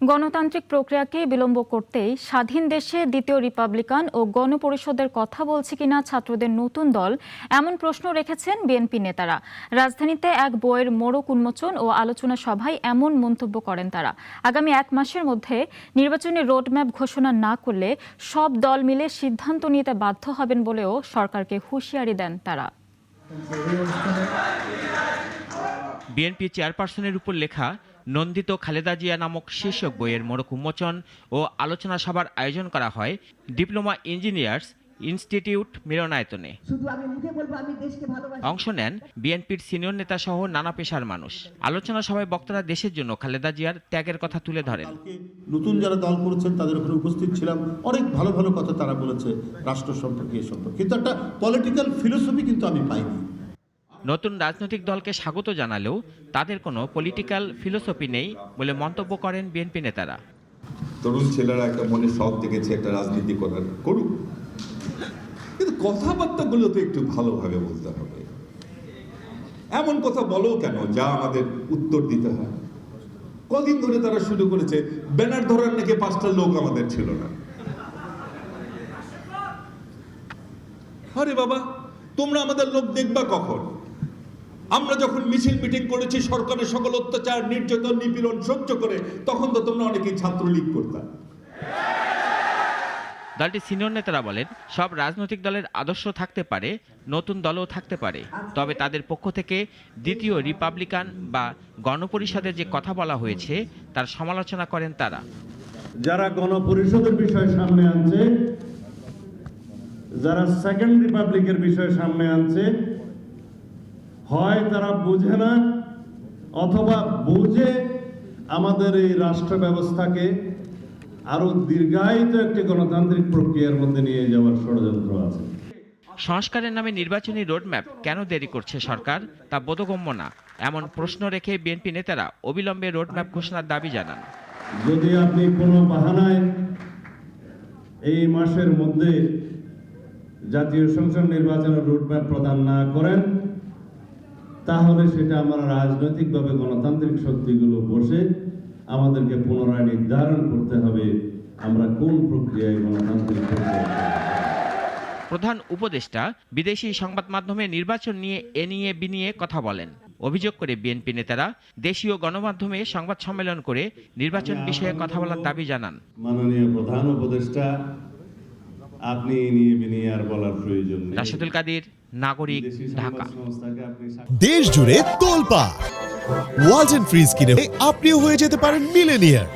গণতান্ত্রিক প্রক্রিয়াকে বিলম্ব করতেই স্বাধীন দেশে দ্বিতীয় রিপাবলিকান ও গণপরিষদের কথা বলছে কিনা ছাত্রদের নতুন দল, এমন প্রশ্ন রেখেছেন বিএনপি নেতারা। রাজধানীতে এক বইয়ের মোড়ক উন্মোচন ও আলোচনা সভায় এমন মন্তব্য করেন তারা। আগামী 1 মাসের মধ্যে নির্বাচনী রোডম্যাপ ঘোষণা না করলে সব দল মিলে সিদ্ধান্ত নিতে বাধ্য হবেন বলেও সরকারকে হুঁশিয়ারি দেন তারা। বিএনপি চেয়ারপারসনের উপর লেখা নন্দিত খালেদা জিয়া নামক শীর্ষক বইয়ের মোড়ক উন্মোচন ও আলোচনা সভার আয়োজন করা হয় ডিপ্লোমা ইঞ্জিনিয়ার্স ইনস্টিটিউট মিলনায়তনে। অংশ নেন বিএনপির সিনিয়র নেতা সহ নানা পেশার মানুষ। আলোচনা সভায় বক্তারা দেশের জন্য খালেদা জিয়ার ত্যাগের কথা তুলে ধরেন। নতুন যারা দল করেছেন তাদের ওখানে উপস্থিত ছিলাম, অনেক ভালো ভালো কথা তারা বলেছে রাষ্ট্র সম্পর্কে, এ সম্পর্কে, কিন্তু একটা পলিটিক্যাল ফিলোসফি কিন্তু আমি পাইনি। নতুন রাজনৈতিক দলকে স্বাগত জানালেও তাদের কোনো পলিটিক্যাল ফিলোসফি নেই বলে মন্তব্য করেন বিএনপি নেতারা। তরুণ ছেলেরা একটা মনে শখ দেখেছে একটা রাজনীতি করার, করুক, কিন্তু কথাবার্তাগুলো তো একটু ভালোভাবে বলতে হবে। এমন কথা বলো কেন যা আমাদের উত্তর দিতে হয়। কদিন ধরে তারা শুরু করেছে ব্যানার ধরার নাকি 5টা লোক আমাদের ছিল না। আরে বাবা, তোমরা আমাদের লোক দেখবা কখন? আমরা যখন মিছিল মিটিং করেছি সরকারের সকল অত্যাচার, নির্যাতন, নিপীড়ন সহ্য করে, তখন তো তোমরা অনেকেই ছাত্রলীগ করতাম। দলটির সিনিয়র নেতারা বলেন, সব রাজনৈতিক দলের আদর্শ থাকতে পারে, নতুন দলও থাকতে পারে, তবে তাদের পক্ষ থেকে দ্বিতীয় রিপাবলিকান বা গণপরিষদের যে কথা বলা হয়েছে তার সমালোচনা করেন তারা। যারা গণপরিষদের বিষয় সামনে আনছে, যারা সেকেন্ড রিপাবলিকের বিষয় সামনে আনছে, হয় তারা বুঝে না অথবা বুঝে আমাদের এই রাষ্ট্র ব্যবস্থাকে আরো দীর্ঘায়িত একটি গণতান্ত্রিক প্রক্রিয়ার মধ্যে নিয়ে যাওয়ার ষড়যন্ত্র আছে। সংস্কারের নামে নির্বাচনী রোডম্যাপ কেন দেরি করছে সরকার, তা বোধগম্য না, এমন প্রশ্ন রেখে বিএনপি নেতারা অবিলম্বে রোডম্যাপ ঘোষণার দাবি জানান। যদি আপনি কোনো বাহানায় এই মাসের মধ্যে জাতীয় সংসদ নির্বাচনের রোডম্যাপ প্রদান না করেন, তাহলে সেটা আমরা রাজনৈতিকভাবে গণতান্ত্রিক শক্তিগুলো বসে আমাদেরকে পুনরায় নির্ধারণ করতে হবে আমরা কোন প্রক্রিয়ায় গণতান্ত্রিক প্রক্রিয়া। প্রধান উপদেষ্টা বিদেশি সংবাদ মাধ্যমে নির্বাচন নিয়ে এ নিয়ে বিনিয়ে কথা বলেন। অভিযোগ করে বিএনপি নেতারা দেশীয় গণমাধ্যমে সংবাদ সম্মেলন করে নির্বাচন বিষয়ে কথা বলার দাবি জানান। মাননীয় প্রধান উপদেষ্টা, আপনি নিয়ে বিনিয়ে আর বলার প্রয়োজন নেই। রাশেদুল কাদির, নাগরিক, ঢাকা। দেশ জুড়ে তোলপাড় ওয়ালটন ফ্রিজ কিনে আপনিও হয়ে যেতে পারেন মিলেনিয়ার।